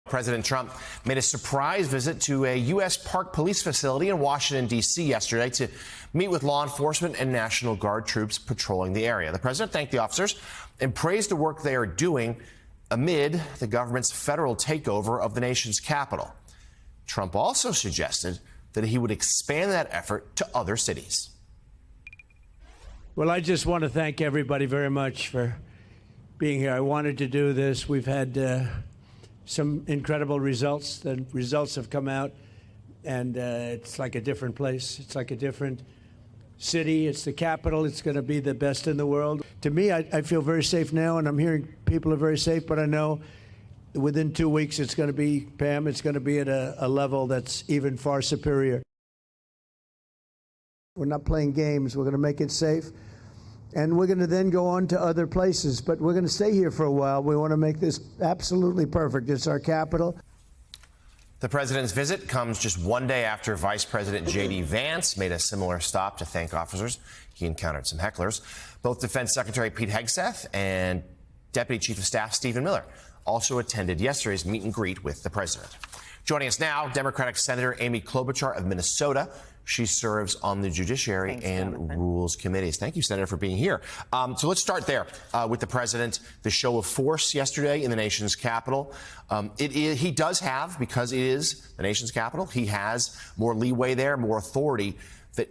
President Trump made a surprise visit to a U.S. Park Police facility in Washington, D.C. yesterday to meet with law enforcement and National Guard troops patrolling the area. The president thanked the officers and praised the work they are doing amid the government's federal takeover of the nation's capital. Trump also suggested that he would expand that effort to other cities. Well, I just want to thank everybody very much for being here. I wanted to do this. We've had some incredible results. The results have come out, and it's like a different place. It's like a different city. It's the capital. It's going to be the best in the world. To me, I feel very safe now, and I'm hearing people are very safe, but I know within 2 weeks it's going to be, Pam, it's going to be at a level that's even far superior. We're not playing games. We're going to make it safe. And we're going to then go on to other places. But we're going to stay here for a while. We want to make this absolutely perfect. It's our capital. The president's visit comes just one day after Vice President J.D. Vance made a similar stop to thank officers. He encountered some hecklers. Both Defense Secretary Pete Hegseth and Deputy Chief of Staff Stephen Miller also attended yesterday's meet and greet with the president. Joining us now, Democratic Senator Amy Klobuchar of Minnesota. She serves on the Judiciary and Rules Committees. Thank you, Senator, for being here. So let's start there with the president. The show of force yesterday in the nation's capital. He does have, because it is the nation's capital, he has more leeway there, more authority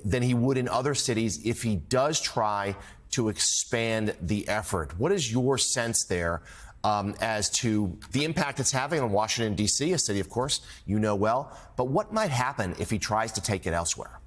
than he would in other cities if he does try to expand the effort. What is your sense there as to the impact it's having on Washington, D.C., a city, of course, you know well, but what might happen if he tries to take it elsewhere?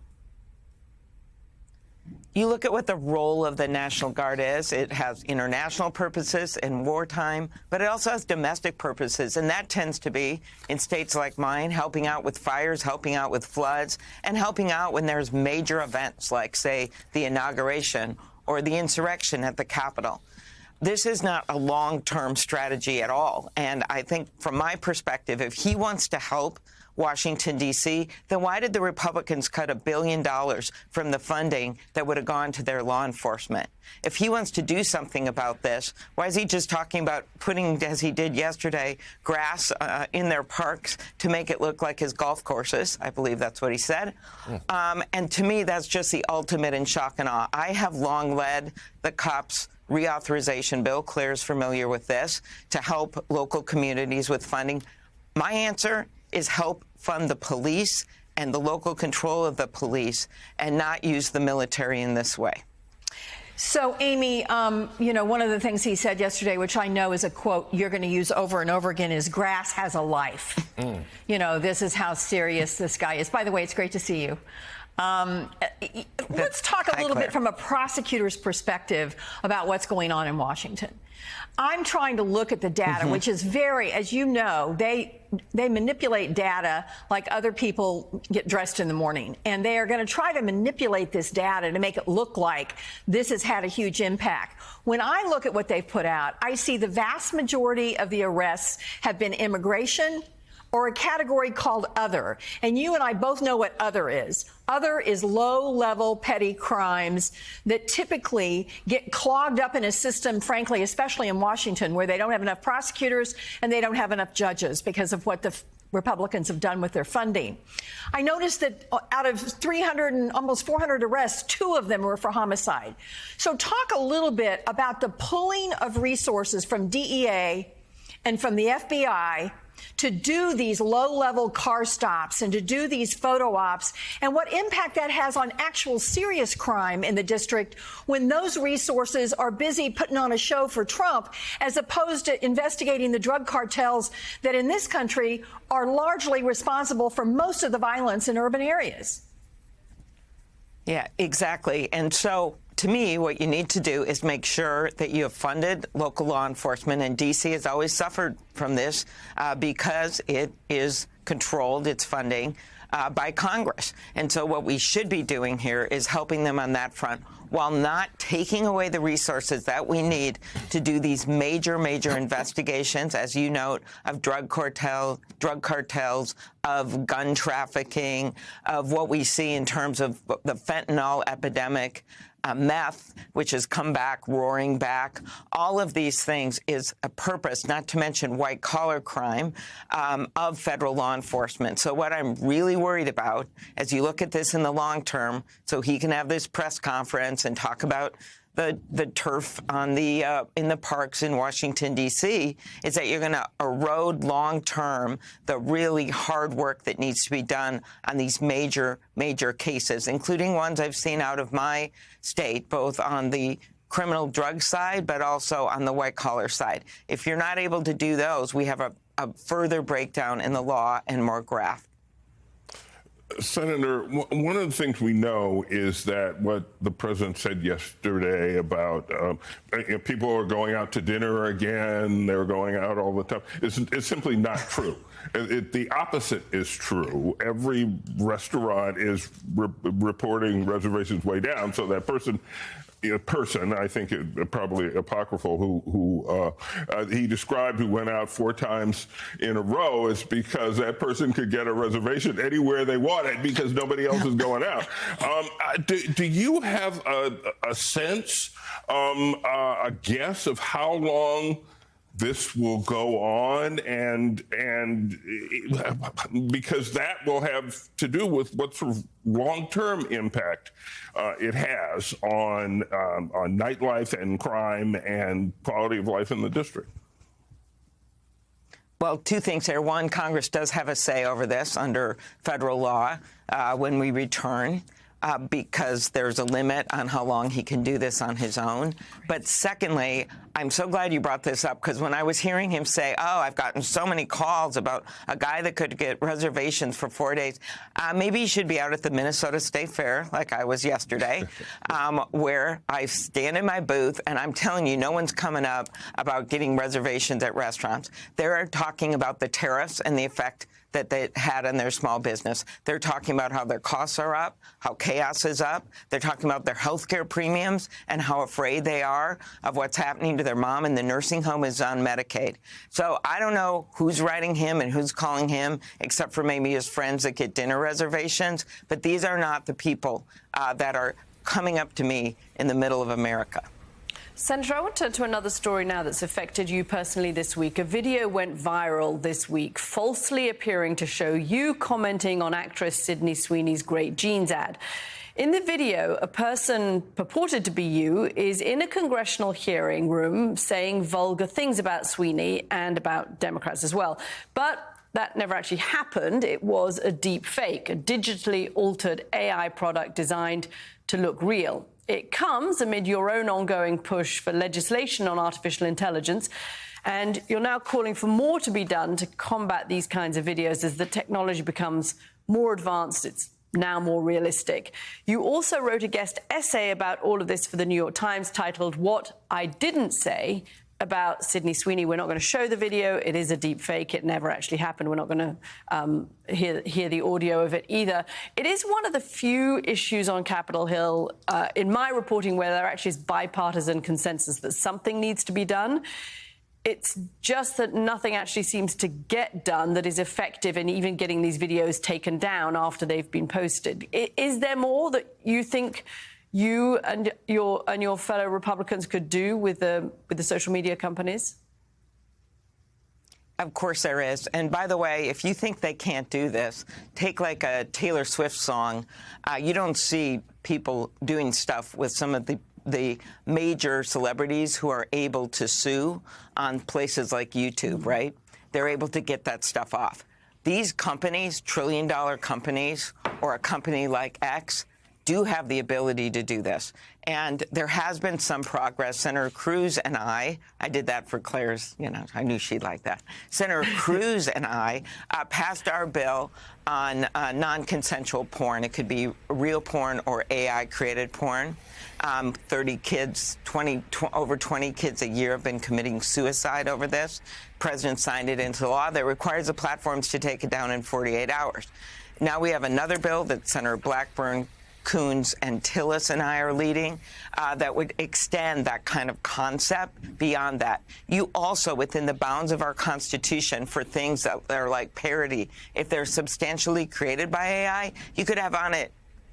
You look at what the role of the National Guard is. It has international purposes in wartime, but it also has domestic purposes, and that tends to be, in states like mine, helping out with fires, helping out with floods, and helping out when there's major events like, say, the inauguration or the insurrection at the Capitol. This is not a long-term strategy at all. And I think from my perspective, if he wants to help Washington, D.C., then why did the Republicans cut $1 billion from the funding that would have gone to their law enforcement? If he wants to do something about this, why is he just talking about putting, as he did yesterday, grass in their parks to make it look like his golf courses? I believe that's what he said. And to me, that's just the ultimate in shock and awe. I have long led the cops' reauthorization bill. Claire's familiar with this, to help local communities with funding. My answer is help fund the police and the local control of the police and not use the military in this way. So, Amy, you know, one of the things he said yesterday, which I know is a quote you're going to use over and over again, is grass has a life. You know, this is how serious this guy is. By the way, it's great to see you. Let's talk a little bit from a prosecutor's perspective about what's going on in Washington. I'm trying to look at the data, which is very, as you know, they manipulate data like other people get dressed in the morning. And they are going to try to manipulate this data to make it look like this has had a huge impact. When I look at what they've put out, I see the vast majority of the arrests have been immigration or a category called other. And you and I both know what other is. Other is low-level petty crimes that typically get clogged up in a system, frankly, especially in Washington, where they don't have enough prosecutors and they don't have enough judges because of what the Republicans have done with their funding. I noticed that out of 300 and almost 400 arrests, 2 of them were for homicide. So talk a little bit about the pulling of resources from DEA and from the FBI to do these low-level car stops and to do these photo ops, and what impact that has on actual serious crime in the district when those resources are busy putting on a show for Trump as opposed to investigating the drug cartels that in this country are largely responsible for most of the violence in urban areas. Yeah, exactly. And so, to me, what you need to do is make sure that you have funded local law enforcement, and D.C. has always suffered from this because it is controlled, its funding, by Congress. And so what we should be doing here is helping them on that front while not taking away the resources that we need to do these major investigations, as you note, of drug cartels, of gun trafficking, of what we see in terms of the fentanyl epidemic. meth, which has come back, roaring back. All of these things is a purpose, not to mention white-collar crime, of federal law enforcement. So what I'm really worried about, as you look at this in the long term, so he can have this press conference and talk about the turf on the in the parks in Washington, D.C., is that you're going to erode long-term the really hard work that needs to be done on these major cases, including ones I've seen out of my state, both on the criminal drug side, but also on the white-collar side. If you're not able to do those, we have a further breakdown in the law and more graft. Senator, one of the things we know is that what the president said yesterday about people are going out to dinner again, they're going out all the time, is simply not true. The opposite is true. Every restaurant is reporting reservations way down, so that person, I think it probably apocryphal, who he described, who went out 4 times in a row, is because that person could get a reservation anywhere they wanted because nobody else is going out. Do you have a sense, a guess of how long this will go on, and because that will have to do with what sort of long-term impact it has on nightlife and crime and quality of life in the district? Well, 2 things here. One, Congress does have a say over this under federal law when we return. Because there's a limit on how long he can do this on his own. But secondly, I'm so glad you brought this up, because when I was hearing him say, I've gotten so many calls about a guy that could get reservations for 4 days, maybe he should be out at the Minnesota State Fair, like I was yesterday, where I stand in my booth, and I'm telling you, no one's coming up about getting reservations at restaurants. They're talking about the tariffs and the effect that they had on their small business. They're talking about how their costs are up, how chaos is up. They're talking about their health care premiums and how afraid they are of what's happening to their mom in the nursing home is on Medicaid. So I don't know who's writing him and who's calling him, except for maybe his friends that get dinner reservations. But these are not the people that are coming up to me in the middle of America. Senator, I want to turn to another story now that's affected you personally this week. A video went viral this week, falsely appearing to show you commenting on actress Sydney Sweeney's Great Jeans ad. In the video, a person purported to be you is in a congressional hearing room saying vulgar things about Sweeney and about Democrats as well. But that never actually happened. It was a deep fake, a digitally altered AI product designed to look real. It comes amid your own ongoing push for legislation on artificial intelligence, and you're now calling for more to be done to combat these kinds of videos as the technology becomes more advanced. It's now more realistic. You also wrote a guest essay about all of this for the New York Times titled "What I Didn't Say About Sydney Sweeney." We're not going to show the video. It is a deep fake. It never actually happened. We're not going to hear the audio of it either. It is one of the few issues on Capitol Hill, in my reporting, where there actually is bipartisan consensus that something needs to be done. It's just that nothing actually seems to get done that is effective in even getting these videos taken down after they've been posted. Is there more that you think you and your fellow Republicans could do with the social media companies? Of course there is. And by the way, if you think they can't do this, take like a Taylor Swift song. You don't see people doing stuff with some of the major celebrities who are able to sue on places like YouTube, right? They're able to get that stuff off. These companies, trillion-dollar companies, or a company like X, do have the ability to do this. And there has been some progress. Senator Cruz and I did that for Claire's, I knew she'd like that. Senator Cruz and I passed our bill on non-consensual porn. It could be real porn or AI-created porn. 30 kids, over 20 kids a year have been committing suicide over this. The president signed it into law that requires the platforms to take it down in 48 hours. Now we have another bill that Senator Blackburn, Coons, and Tillis and I are leading that would extend that kind of concept beyond that. You also, within the bounds of our Constitution, for things that are like parody, if they're substantially created by AI, you could have on it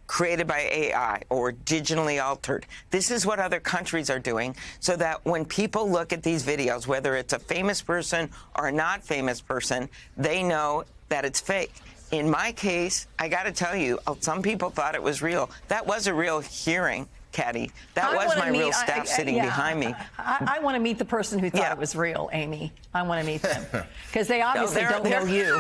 created by AI or digitally altered. This is what other countries are doing, so that when people look at these videos, whether it's a famous person or a not famous person, they know that it's fake. In my case, I got to tell you, some people thought it was real. That was a real hearing, Caddy. That was my real staff sitting behind me. I want to meet the person who thought it was real, Amy. I want to meet them because they obviously don't know you.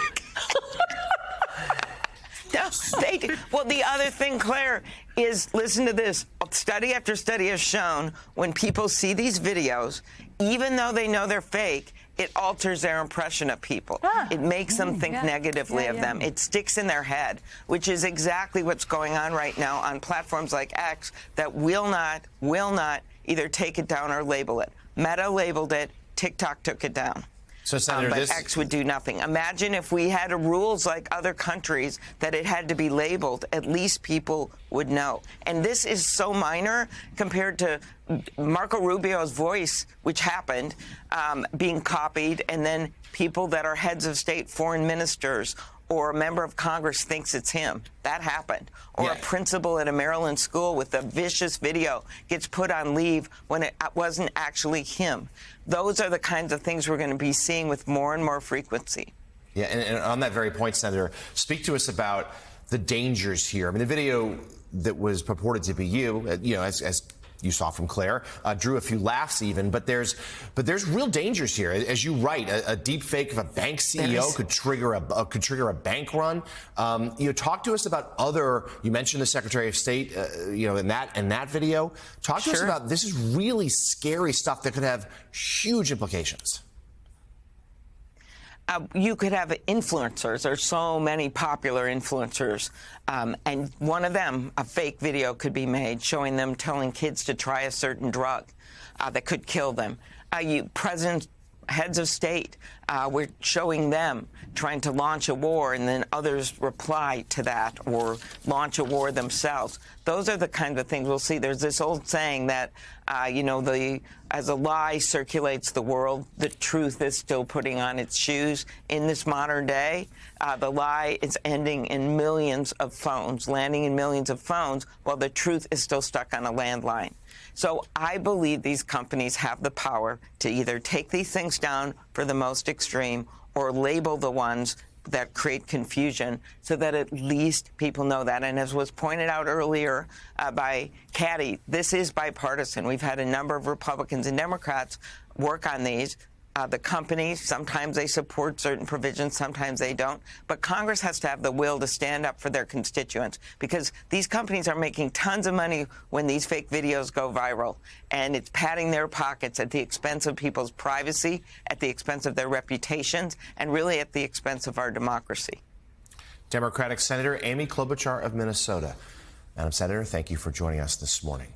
No, they do. Well, the other thing, Claire, is listen to this. Study after study has shown when people see these videos, even though they know they're fake, it alters their impression of people. It makes them think negatively of them. It sticks in their head, which is exactly what's going on right now on platforms like X that will not either take it down or label it. Meta labeled it. TikTok took it down. So, Senator, but X would do nothing. Imagine if we had rules like other countries that it had to be labeled. At least people would know. And this is so minor compared to Marco Rubio's voice, which happened, being copied, and then people that are heads of state, foreign ministers, or a member of Congress thinks it's him. That happened. Or a principal at a Maryland school with a vicious video gets put on leave when it wasn't actually him. Those are the kinds of things we're going to be seeing with more and more frequency. Yeah, and on that very point, Senator, speak to us about the dangers here. I mean, the video that was purported to be you, as you saw from Claire, drew a few laughs even, but there's real dangers here. As you write, a deep fake of a bank CEO could trigger a bank run. Talk to us about you mentioned the Secretary of State, in that video. Talk to us about, this is really scary stuff that could have huge implications. You could have influencers. There's so many popular influencers. And one of them, a fake video could be made showing them telling kids to try a certain drug that could kill them. Presidents, heads of state, we're showing them trying to launch a war, and then others reply to that or launch a war themselves. Those are the kinds of things we'll see. There's this old saying that, as a lie circulates the world, the truth is still putting on its shoes. In this modern day, the lie is ending in millions of phones, landing in millions of phones, while the truth is still stuck on a landline. So I believe these companies have the power to either take these things down for the most extreme or label the ones that create confusion so that at least people know that. And as was pointed out earlier by Caddy, this is bipartisan. We've had a number of Republicans and Democrats work on these. The companies, sometimes they support certain provisions, sometimes they don't. But Congress has to have the will to stand up for their constituents, because these companies are making tons of money when these fake videos go viral. And it's padding their pockets at the expense of people's privacy, at the expense of their reputations, and really at the expense of our democracy. Democratic Senator Amy Klobuchar of Minnesota. Madam Senator, thank you for joining us this morning.